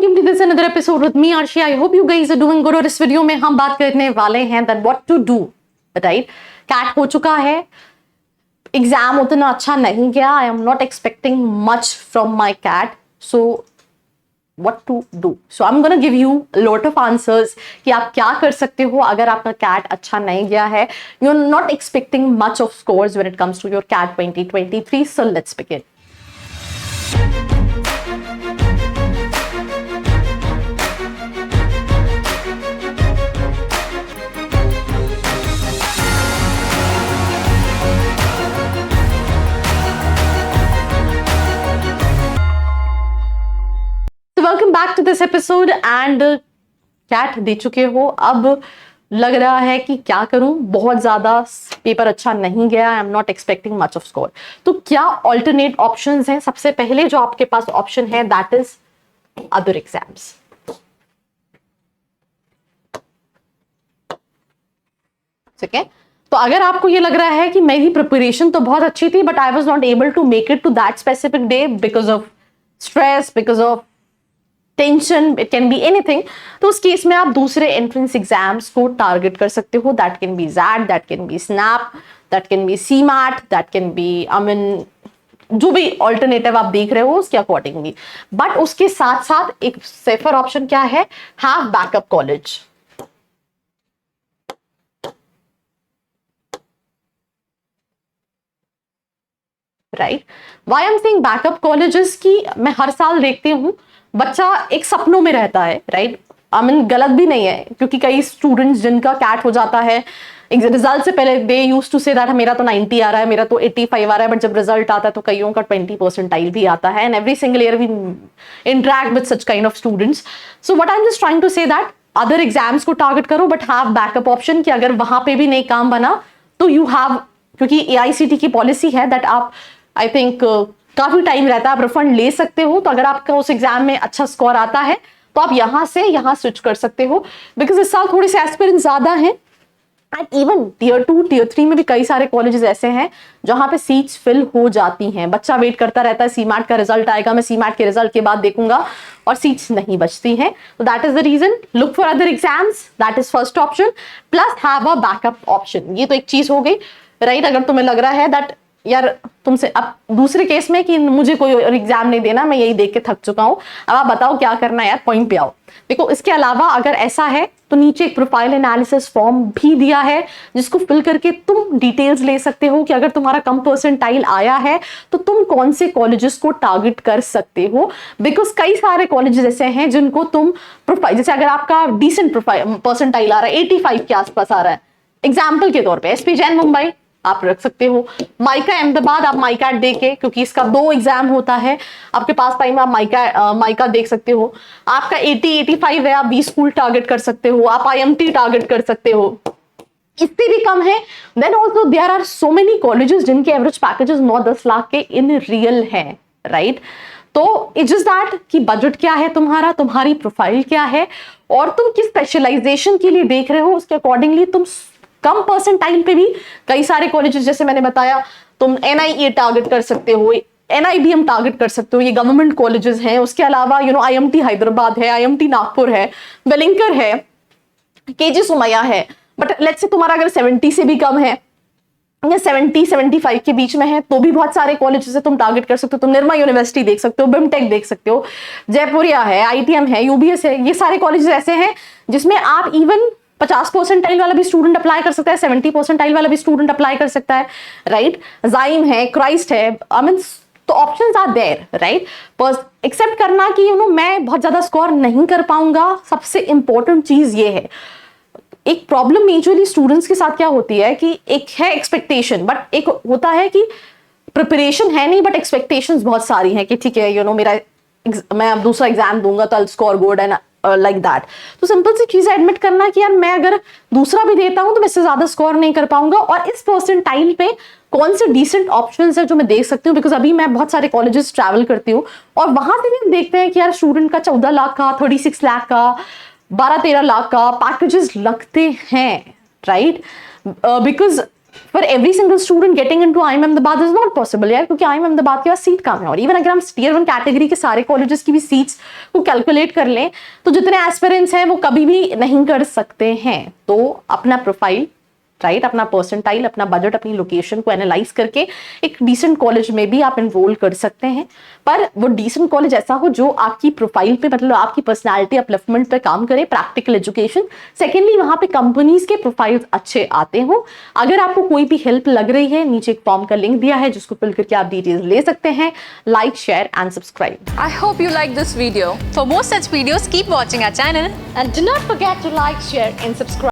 welcome to this another episode with me Arshi. I hope you guys are doing good. और इस video में हम बात करने वाले हैं that what to do, right? CAT हो चुका है, एग्जाम उतना अच्छा नहीं गया. I am not expecting much from my cat, so what to do? So I'm gonna give you a lot of answers कि आप क्या कर सकते हो अगर आपका कैट अच्छा नहीं गया है. You're not expecting much of scores when it comes to your cat 2023. So let's begin. Welcome back to this episode and कैट दे चुके हो. अब लग रहा है कि क्या करूं, बहुत ज्यादा पेपर अच्छा नहीं गया. I am not expecting much off score. तो क्या ऑल्टरनेट ऑप्शंस हैं? सबसे पहले जो आपके पास ऑप्शन है दैट इज अदर एग्जाम्स. ठीक है, तो अगर आपको ये लग रहा है कि मेरी प्रिपरेशन तो बहुत अच्छी थी but I was not able to make it to that specific day because of stress, because of tension, it can be anything, तो उस केस में आप दूसरे एंट्रेंस एग्जाम्स को टारगेट कर सकते हो. That can be XAT, that can be SNAP, that can be CMAT, that can be जो भी ऑल्टरनेटिव आप देख रहे हो उसके अकॉर्डिंगली. बट उसके साथ साथ एक सेफर ऑप्शन क्या है, have backup college. Right, why I am saying backup colleges की मैं हर साल देखती हूँ बच्चा एक सपनों में रहता है. राइट, गलत भी नहीं है क्योंकि कई स्टूडेंट्स जिनका कैट हो जाता है रिजल्ट से पहले they used to say that मेरा तो 90 आ रहा है, मेरा तो 85 आ रहा है, बट जब रिजल्ट आता है तो कईयों का 20% भी आता है. And every single year we interact with such kind of students. So what I am just trying to say that other exams को टारगेट करो बट हैव बैकअप ऑप्शन कि अगर वहां पे भी नहीं काम बना तो यू हैव, क्योंकि AICTE की पॉलिसी है दैट आप आई थिंक काफी टाइम रहता है, आप रिफंड ले सकते हो. तो अगर आपका उस एग्जाम में अच्छा स्कोर आता है तो आप यहां से यहां स्विच कर सकते हो बिकॉज इस साल थोड़े से एस्पिरेंट्स ज्यादा हैं. एंड इवन टियर 2 टियर 3 में भी कई सारे कॉलेजेस ऐसे हैं जहां पे सीट्स फिल हो जाती हैं. बच्चा वेट करता रहता है सीमैट का रिजल्ट आएगा, मैं सीमैट के रिजल्ट के बाद देखूंगा, और सीट्स नहीं बचती हैं. तो that is the reason, look for other exams, that is first option, plus have a backup option. ये तो एक चीज हो गई. राइट, अगर तुम्हें लग रहा है दैट यार तुमसे अब दूसरे केस में कि मुझे कोई और एग्जाम नहीं देना, मैं यही देख के थक चुका हूं, अब आप बताओ क्या करना है यार, पॉइंट पे आओ. देखो, इसके अलावा अगर ऐसा है तो नीचे एक प्रोफाइल एनालिसिस फॉर्म भी दिया है जिसको फिल करके तुम डिटेल्स ले सकते हो कि अगर तुम्हारा कम परसेंटाइल आया है तो तुम कौन से कॉलेजेस को टारगेट कर सकते हो. बिकॉज कई सारे कॉलेजेस ऐसे हैं जिनको तुम प्रोफाइल, जैसे अगर आपका डिसेंट प्रोफाइल परसेंटाइल आ रहा है 85 के आसपास आ रहा है, एग्जाम्पल के तौर पर SP जैन मुंबई आप रख सकते हो. माइका अहमदाबाद आप माइका देके, क्योंकि इसका 2 एग्जाम होता है आपके पास टाइम, आप माइका देख सकते हो. आपका 80-85 है, आप 20 स्कूल टारगेट कर सकते हो. आप IMT टारगेट कर सकते हो, इससे भी कम है. Then also there are so many colleges जिनके एवरेज पैकेजेस 9-10 लाख के इन रियल है. राइट, तो इट्स जस्ट दैट कि बजट क्या है तुम्हारा, तुम्हारी प्रोफाइल क्या है, और तुम किस स्पेशलाइजेशन के लिए देख रहे हो, उसके अकॉर्डिंगली तुम कम परसेंटाइल पे भी कई सारे कॉलेजेस जैसे मैंने बताया, तुम NIA टारगेट कर सकते हो, NIBM टारगेट कर सकते हो, ये गवर्नमेंट कॉलेजेस हैं. उसके अलावा IMT हैदराबाद है, IMT नागपुर है, वेलिंकर है, KG सुमैया है. बट लेट्स से तुम्हारा अगर 70 से भी कम है या 70-75 के बीच में है तो भी बहुत सारे कॉलेजेस से तुम टारगेट कर सकते हो. तुम निर्मा यूनिवर्सिटी देख सकते हो, बिमटेक देख सकते हो, जयपुरिया है, ITM है, UBS है. ये सारे कॉलेजेस ऐसे हैं जिसमें आप इवन 50 परसेंटाइल वाला भी स्टूडेंट अप्लाई कर सकता है, 70 परसेंटाइल वाला भी स्टूडेंट अप्लाई कर सकता है. राइट, जाइम है, क्राइस्ट है, तो ऑप्शंस आर देयर. राइट, पर एक्सेप्ट करना कि मैं बहुत ज्यादा स्कोर नहीं कर पाऊंगा. सबसे इंपॉर्टेंट चीज ये है, एक प्रॉब्लम मेजरली स्टूडेंट्स के साथ क्या होती है कि एक है एक्सपेक्टेशन, बट एक होता है कि प्रिपरेशन है नहीं बट एक्सपेक्टेशंस बहुत सारी हैं कि ठीक है मेरा मैं अब दूसरा एग्जाम दूंगा तो I score good and like that. तो सिंपल सी चीज एडमिट करना कि यार मैं अगर दूसरा भी देता हूं तो मैं इससे ज्यादा स्कोर नहीं कर पाऊंगा, और इस परसेंटाइल पे कौन से डिसेंट ऑप्शंस है जो मैं देख सकती हूँ. बिकॉज अभी मैं बहुत सारे कॉलेजेस ट्रैवल करती हूँ और वहां से भी हम देखते हैं कि यार स्टूडेंट का 14 लाख का, 36 लाख का, 12-13 लाख का पैकेजेस लगते हैं. Right, because for every single student getting into IIM Ahmedabad is not possible यार, क्योंकि IIM अहमदाबाद के पास सीट कम है। और इवन अगर हम टियर 1 कैटेगरी के सारे कॉलेजेस की भी सीट्स को कैलकुलेट कर लें तो जितने एस्पिरेंट्स हैं वो कभी भी नहीं कर सकते हैं। तो अपना प्रोफाइल, राइट, अपना परसेंटाइल, अपना बजट, अपनी लोकेशन को एनालाइज करके एक डिसेंट कॉलेज में भी आप एनरोल कर सकते हैं। पर वो डिसेंट कॉलेज ऐसा हो जो आपकी प्रोफाइल पे, मतलब आपकी पर्सनालिटी अपलिफ्टमेंट पे काम करे, प्रैक्टिकल एजुकेशन। सेकेंडली, वहां पे कंपनीज के प्रोफाइल्स अच्छे आते हो। अगर आपको कोई भी हेल्प लग रही है, नीचे एक फॉर्म का लिंक दिया है जिसको फिल करके आप डिटेल्स ले सकते हैं। Like, share and subscribe. I hope you like this video. For more such videos, keep watching our channel. And do not forget to like, share and subscribe.